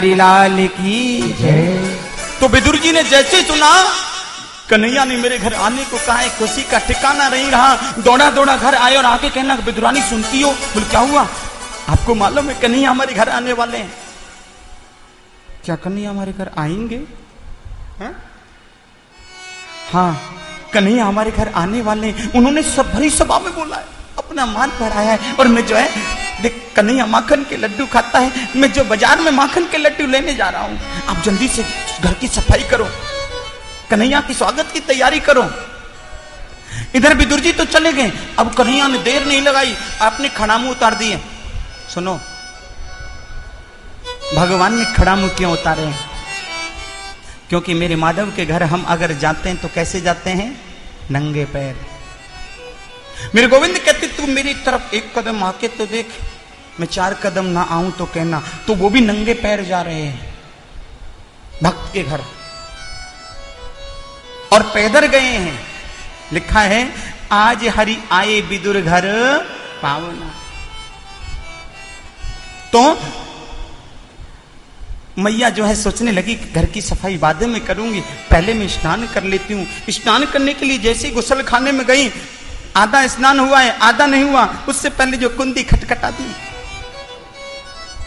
लाल की जय। तो विदुर जी ने जैसे सुना, कन्हैया ने मेरे घर आने को कहा है, खुशी का ठिकाना नहीं रहा, दौड़ा दौड़ा घर आए और आके कहना विदुरानी सुनती हो? बोले क्या हुआ? आपको मालूम है कन्हैया हमारे घर आने वाले हैं। क्या कन्हैया हमारे घर आएंगे? हाँ, कन्हैया हमारे घर आने वाले हैं। उन्होंने सब भरी सभा में बोला है, अपना मान बढ़ाया है। और मैं जो है देख, कन्हैया माखन के लड्डू खाता है, मैं जो बाजार में माखन के लड्डू लेने जा रहा हूं, आप जल्दी से घर की सफाई करो, कन्हैया की स्वागत की तैयारी करो। इधर विदुर जी तो चले गए। अब कन्हैया ने देर नहीं लगाई, आपने खड़ामू उतार दिए। सुनो, भगवान ने खड़ामू क्यों उतारे हैं? क्योंकि मेरे माधव के घर हम अगर जाते हैं तो कैसे जाते हैं? नंगे पैर। मेरे गोविंद कहते तू मेरी तरफ एक कदम आके तो देख, मैं 4 कदम ना आऊं तो कहना। तो वो भी नंगे पैर जा रहे हैं भक्त के घर, और पैदल गए हैं। लिखा है आज हरि आए विदुर घर पावना। तो मैया जो है सोचने लगी घर की सफाई बाद में करूंगी, पहले मैं स्नान कर लेती हूँ। स्नान करने के लिए जैसे ही गुसल खाने में गई, आधा स्नान हुआ है आधा नहीं हुआ, उससे पहले जो कुंडी खटखटा दी।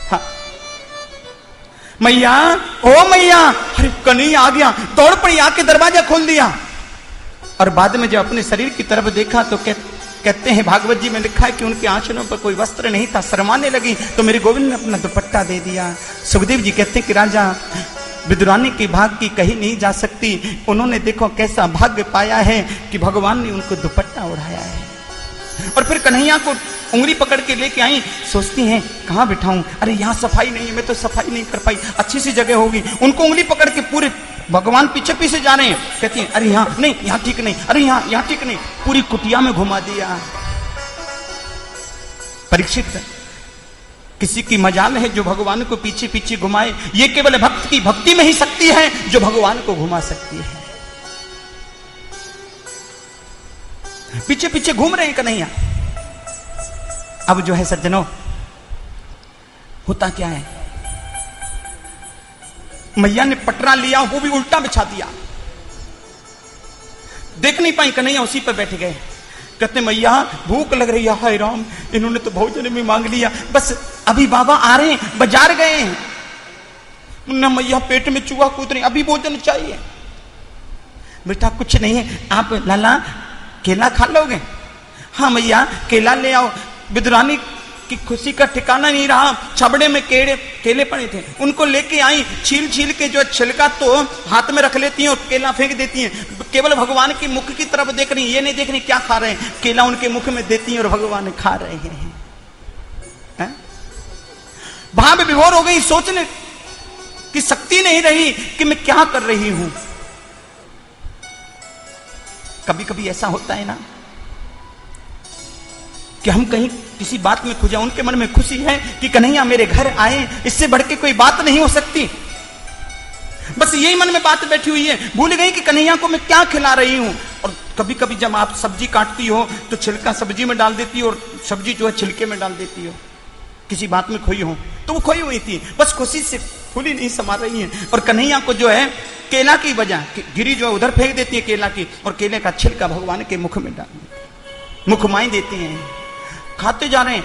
हाँ, मैया, ओ मैया, अरे कन्हैया आ गया, दौड़ पड़ी, आके दरवाजा खोल दिया। और बाद में जब अपने शरीर की तरफ देखा तो कहते हैं भागवत जी में लिखा है कि उनके आंचलों पर कोई वस्त्र नहीं था, शर्माने लगी। तो मेरे गोविंद ने अपना दुपट्टा दे दिया। सुखदेव जी कहते हैं कि राजा विदुरानी के भाग की कहीं नहीं जा सकती। उन्होंने देखो कैसा भाग्य पाया है कि भगवान ने उनको दुपट्टा उड़ाया है। और फिर कन्हैया को उंगली पकड़ के लेके आई। सोचती हैं कहाँ बिठाऊं? अरे यहाँ सफाई नहीं है, मैं तो सफाई नहीं कर पाई, अच्छी सी जगह होगी। उनको उंगली पकड़ के पूरे भगवान पीछे पीछे जा रहे हैं। कहती हैं अरे यहाँ नहीं, यहाँ ठीक नहीं, अरे यहाँ ठीक नहीं, पूरी कुटिया में घुमा दिया। परीक्षित, किसी की मजाल है जो भगवान को पीछे पीछे घुमाए। ये केवल भक्त की भक्ति में ही शक्ति है जो भगवान को घुमा सकती है। पीछे पीछे घूम रहे हैं कन्हैया। अब जो है सज्जनों, होता क्या है, मैया ने पटरा लिया, वो भी उल्टा बिछा दिया। देख नहीं पाई कन्हैया, उसी पर बैठ गए। कहते मैया भूख लग रही है। हाय राम, इन्होंने तो भोजन में मांग लिया, बस अभी बाबा आ रहे हैं, बाजार गए हैं ना। मैया पेट में चूहा कूद रही, अभी भोजन चाहिए। बेटा कुछ नहीं है, आप लाला केला खा लोगे? हाँ मैया केला ले आओ। विदुरानी की खुशी का ठिकाना नहीं रहा, छबड़े में केले पड़े थे, उनको लेके आई। छील छील के जो छिलका तो हाथ में रख लेती हैं और केला फेंक देती हैं। केवल भगवान के मुख की तरफ देख रही, ये नहीं देख रही क्या खा रहे हैं। केला उनके मुख में देती हैं और भगवान खा रहे हैं। भाव विभोर हो गई, सोचने की शक्ति नहीं रही कि मैं क्या कर रही हूं। कभी कभी ऐसा होता है ना कि हम कहीं किसी बात में खुजा, उनके मन में खुशी है कि कन्हैया मेरे घर आए, इससे बढ़ के कोई बात नहीं हो सकती। बस यही मन में बात बैठी हुई है, भूल गई कि कन्हैया को मैं क्या खिला रही हूं। और कभी कभी जब आप सब्जी काटती हो तो छिलका सब्जी में डाल देती हो और सब्जी जो है छिलके में डाल देती हो। किसी बात में खोई हो तो वो खोई हुई थी, बस खुशी से फूली नहीं समा रही है। और कन्हैया को जो है केला की वजह, गिरी जो है उधर फेंक देती है केला की, और केले का छिलका भगवान के मुख में डाल देती है, मुखमाई देती हैं। खाते जा रहे हैं,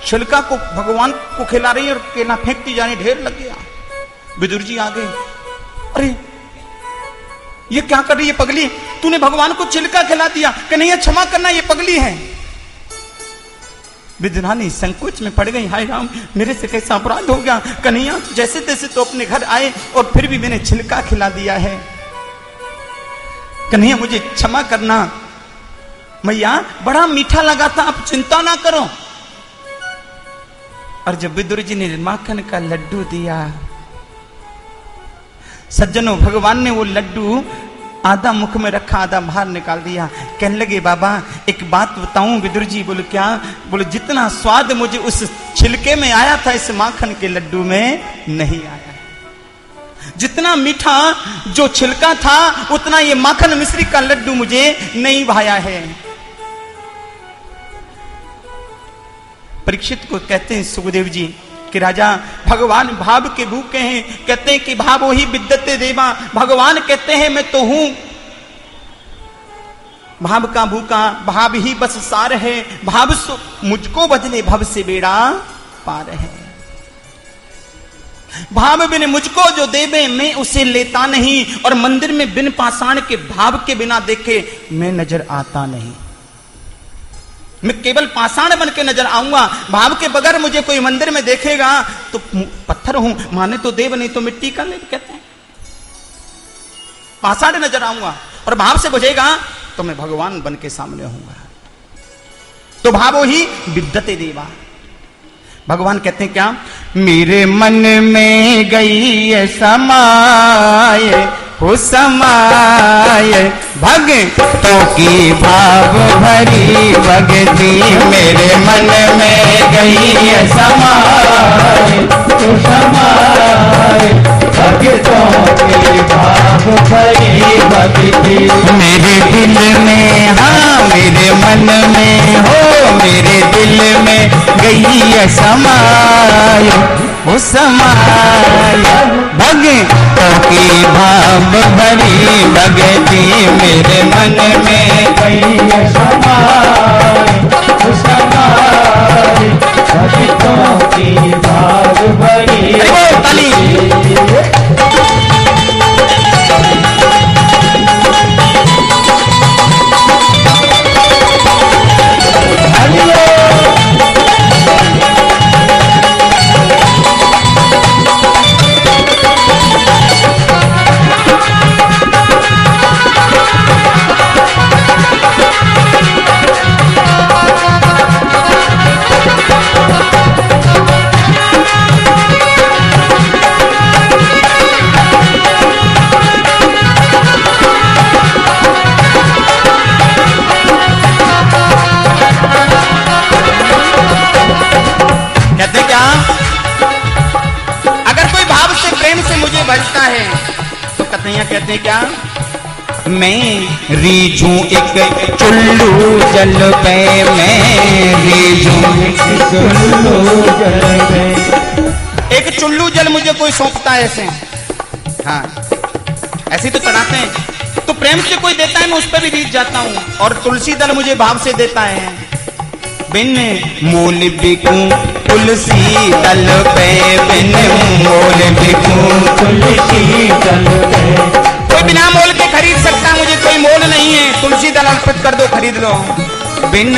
छिलका को भगवान को खिला रही है और केला फेंकती जा रही, ढेर लग गया। विदुर जी आ गए। अरे ये क्या कर रही है पगली, तूने भगवान को छिलका खिला दिया, कन्हैया क्षमा करना, ये पगली है। विदुरानी संकोच में पड़ गई। हाय राम, मेरे से कैसा अपराध हो गया। कन्हैया जैसे तैसे तो अपने घर आए और फिर भी मैंने छिलका खिला दिया है। कन्हैया मुझे क्षमा करना। मैया बड़ा मीठा लगा था, आप चिंता ना करो। और जब विदुर जी ने माखन का लड्डू दिया, सज्जनों भगवान ने वो लड्डू आधा मुख में रखा, आधा बाहर निकाल दिया। कहने लगे बाबा एक बात बताऊं? विदुर जी बोले क्या? बोले जितना स्वाद मुझे उस छिलके में आया था इस माखन के लड्डू में नहीं आया। जितना मीठा जो छिलका था उतना ये माखन मिश्री का लड्डू मुझे नहीं भाया है। परीक्षित को कहते हैं सुखदेव जी कि राजा भगवान भाव के भूखे हैं, कहते हैं कि भाव ही विद्यते देवा। भगवान कहते हैं मैं तो हूं भाव का भूखा, भाव ही बस सार है, भाव मुझको बदले भव से बेड़ा पार है। भाव बिन मुझको जो देवे मैं उसे लेता नहीं, और मंदिर में बिन पाषाण के भाव के बिना देखे मैं नजर आता नहीं। मैं केवल पाषाण बन के नजर आऊंगा, भाव के बगैर मुझे कोई मंदिर में देखेगा तो पत्थर हूं, माने तो देव नहीं तो मिट्टी का लेप कहते हैं। पाषाण नजर आऊंगा और भाव से बुझेगा तो मैं भगवान बन के सामने होऊंगा। तो भावो ही विद्यते देवा। भगवान कहते हैं क्या, मेरे मन में गई समाये हो समाये भक्तों की भाव भरी भक्ति। मेरे मन में गई समाये हो समाये भक्तों की भाव भरी भक्ति। मेरे दिल में, हाँ मेरे मन में हो, मेरे दिल में गई समाय हो समाय भक्तों की भाव भरी भक्ति। मेरे मन में गई समाय हो समाय भक्तों की भाव भरी भक्ति। बजता है तो कन्हैया कहते हैं क्या, मैं रीझू एक चुल्लू जल पे, मैं रीझू एक चुल्लू जल पे। एक चुल्लू जल मुझे कोई सौंपता है ऐसे, हाँ ऐसे तो चढ़ाते हैं, तो प्रेम से कोई देता है मैं उस पर भी रीझ जाता हूँ। और तुलसी दल मुझे भाव से देता है, बिन मूल बिकूं तुलसी दल पे, बिन मोल बिकूं तुलसी दल पे। कोई बिना मोल के खरीद सकता, मुझे कोई मोल नहीं है, तुलसी दल अर्पित कर दो, खरीद लो। बिन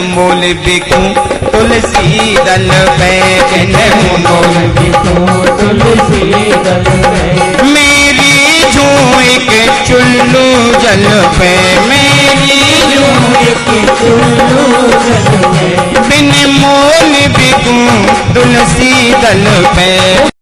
मोल बिकूं तुलसी दल पे, बिन मोल बिकूं तुलसी दल पे। मेरी जू एक चुल्लू जल पे, मेरी जू एक चुल्लू जल पे, बिन मोल बिकूं तुलसी दल पे।